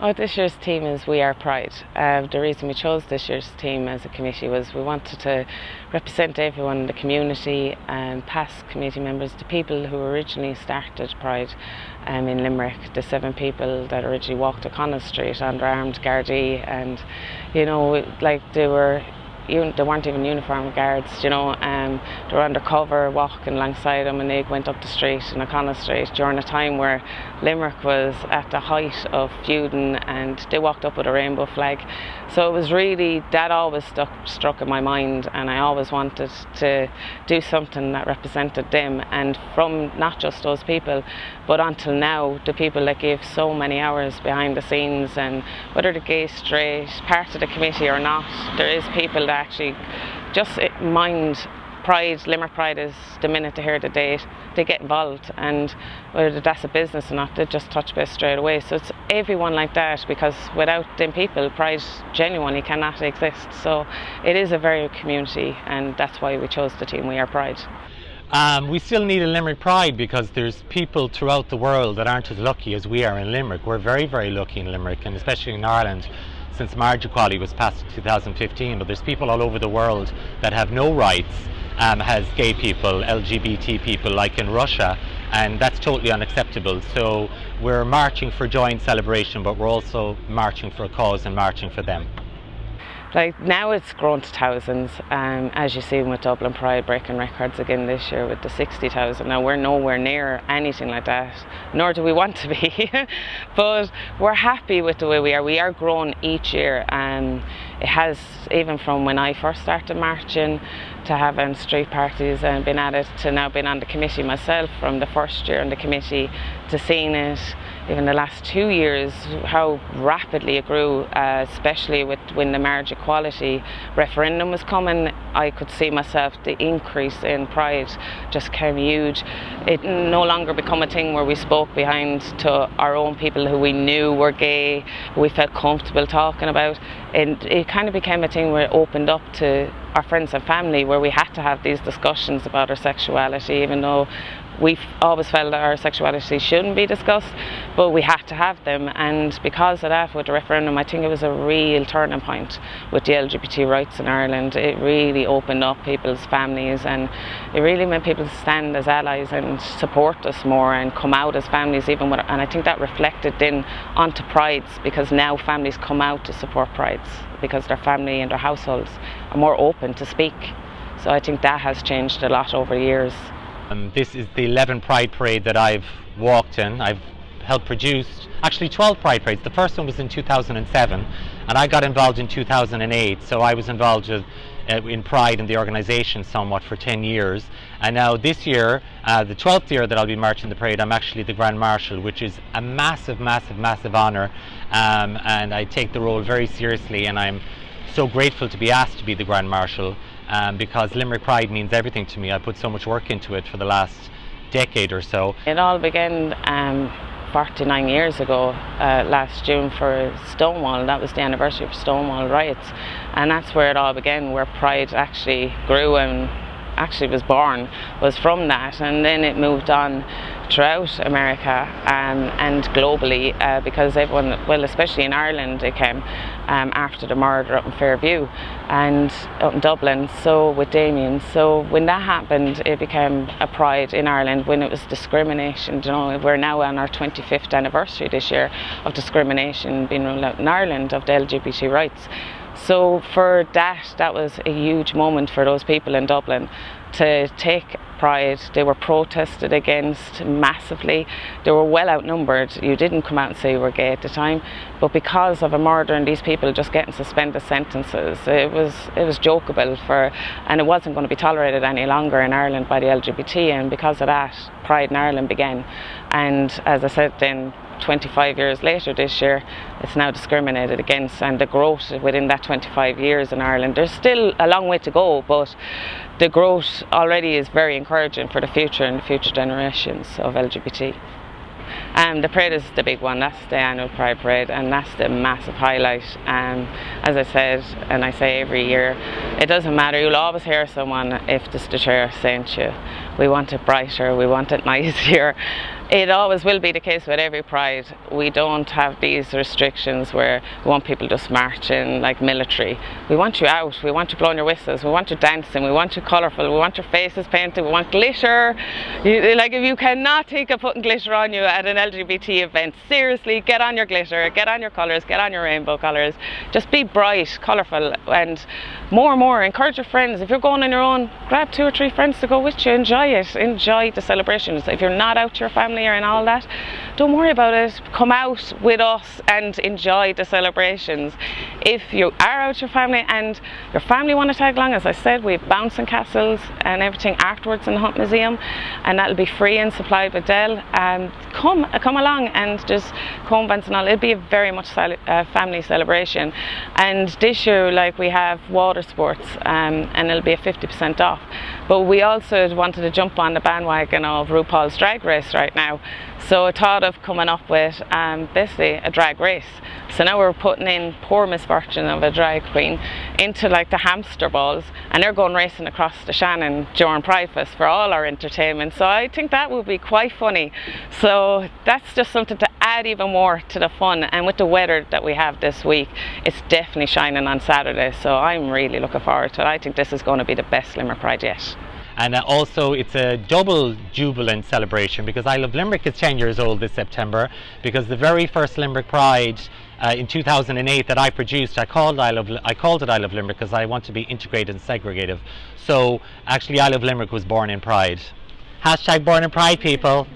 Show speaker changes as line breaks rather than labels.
Oh, this year's theme is We Are Pride. The reason we chose this year's theme as a committee was we wanted to represent everyone in the community, past community members, the people who originally started Pride in Limerick, the 7 people that originally walked O'Connell Street under armed Gardaí, and they weren't even uniformed guards, they were undercover walking alongside them, and they went up the street in O'Connell Street during a time where Limerick was at the height of feuding, and they walked up with a rainbow flag. So it was really, that always struck in my mind, and I always wanted to do something that represented them, and from not just those people, but until now, the people that gave so many hours behind the scenes, and whether they're gay, straight, part of the committee or not, there is people that actually just mind Pride. Limerick Pride is the minute they hear the date, they get involved, and whether that's a business or not, they just touch base straight away. So it's everyone like that, because without them people, Pride genuinely cannot exist. So it is a very community, and that's why we chose the team We Are Pride.
We still need a Limerick Pride because there's people throughout the world that aren't as lucky as we are in Limerick. We're very, very lucky in Limerick, and especially in Ireland, since marriage equality was passed in 2015, but there's people all over the world that have no rights as gay people, LGBT people, like in Russia, and that's totally unacceptable. So we're marching for joy and celebration, but we're also marching for a cause and marching for them.
Like now it's grown to thousands, as you see with Dublin Pride breaking records again this year with the 60,000. Now we're nowhere near anything like that, nor do we want to be, but we're happy with the way we are. We are growing each year, and it has, even from when I first started marching to having street parties and been at it, to now being on the committee myself from the first year on the committee, to seeing it even the last 2 years, how rapidly it grew, especially when the marriage equality referendum was coming. I could see myself, the increase in Pride just came huge. It no longer become a thing where we spoke behind to our own people who we knew were gay, who we felt comfortable talking about. And it kind of became a thing where it opened up to our friends and family, where we had to have these discussions about our sexuality, even though we've always felt that our sexuality shouldn't be discussed, but we had to have them. And because of that, with the referendum, I think it was a real turning point with the LGBT rights in Ireland. It really opened up people's families, and it really made people stand as allies and support us more and come out as families, and I think that reflected then onto Prides, because now families come out to support Prides because their family and their households are more open to speak. So I think that has changed a lot over the years.
This is the 11th Pride Parade that I've walked in. I've helped produce actually 12 Pride Parades. The first one was in 2007, and I got involved in 2008, so I was involved in Pride and the organisation somewhat for 10 years. And now this year, the 12th year that I'll be marching the parade, I'm actually the Grand Marshal, which is a massive, massive, massive honour, and I take the role very seriously, and I'm so grateful to be asked to be the Grand Marshal. Because Limerick Pride means everything to me. I put so much work into it for the last decade or so.
It all began 49 years ago, last June, for Stonewall. That was the anniversary of Stonewall riots, and that's where it all began, where Pride actually grew and actually was born, was from that. And then it moved on throughout America and globally, because everyone, well, especially in Ireland, it came after the murder up in Fairview and up in Dublin, so with Damien. So when that happened, it became a pride in Ireland. When it was discrimination, we're now on our 25th anniversary this year of discrimination being ruled out in Ireland, of the LGBT rights. So for that was a huge moment for those people in Dublin to take Pride. They were protested against massively. They were well outnumbered. You didn't come out and say you were gay at the time, but because of a murder and these people just getting suspended sentences, it was jokeable and it wasn't going to be tolerated any longer in Ireland by the LGBT, and because of that, Pride in Ireland began. And as I said, then 25 years later this year, it's now discriminated against, and the growth within that 25 years in Ireland, there's still a long way to go, but the growth already is very encouraging for the future and the future generations of LGBT. The parade is the big one. That's the annual Pride Parade, and that's the massive highlight. As I said, and I say every year, it doesn't matter. You'll always hear someone, if the chair saying to you, we want it brighter, we want it nicer. It always will be the case with every Pride. We don't have these restrictions where we want people just marching like military. We want you out, we want you blowing your whistles, we want you dancing, we want you colourful, we want your faces painted, we want glitter. Like, if you cannot think of putting glitter on you at an LGBT event, seriously, get on your glitter, get on your colours, get on your rainbow colours. Just be bright, colourful, and more, encourage your friends. If you're going on your own, grab 2 or 3 friends to go with you, enjoy it, enjoy the celebrations. If you're not out to your family and all that, don't worry about it. Come out with us and enjoy the celebrations. If you are out with your family and your family want to tag along, as I said, we have bouncing castles and everything afterwards in the Hunt Museum, and that'll be free and supplied with Dell. Come along and just come bounce and all. It'll be a very much family celebration. And this year, like, we have water sports, and it'll be a 50% off. But we also wanted to jump on the bandwagon of RuPaul's Drag Race right now. So I thought of coming up with basically a drag race. So now we're putting in poor misfortune of a drag queen into like the hamster balls, and they're going racing across the Shannon during Pride Fest for all our entertainment. So I think that would be quite funny. So that's just something to add even more to the fun. And with the weather that we have this week, it's definitely shining on Saturday. So I'm really looking forward to it. I think this is going to be the best Limerick Pride yet.
And also it's a double jubilant celebration, because I Love Limerick is 10 years old this September, because the very first Limerick Pride in 2008 that I produced, I called it I Love Limerick because I want to be integrated and segregative. So actually I Love Limerick was born in Pride. Hashtag born in Pride, people.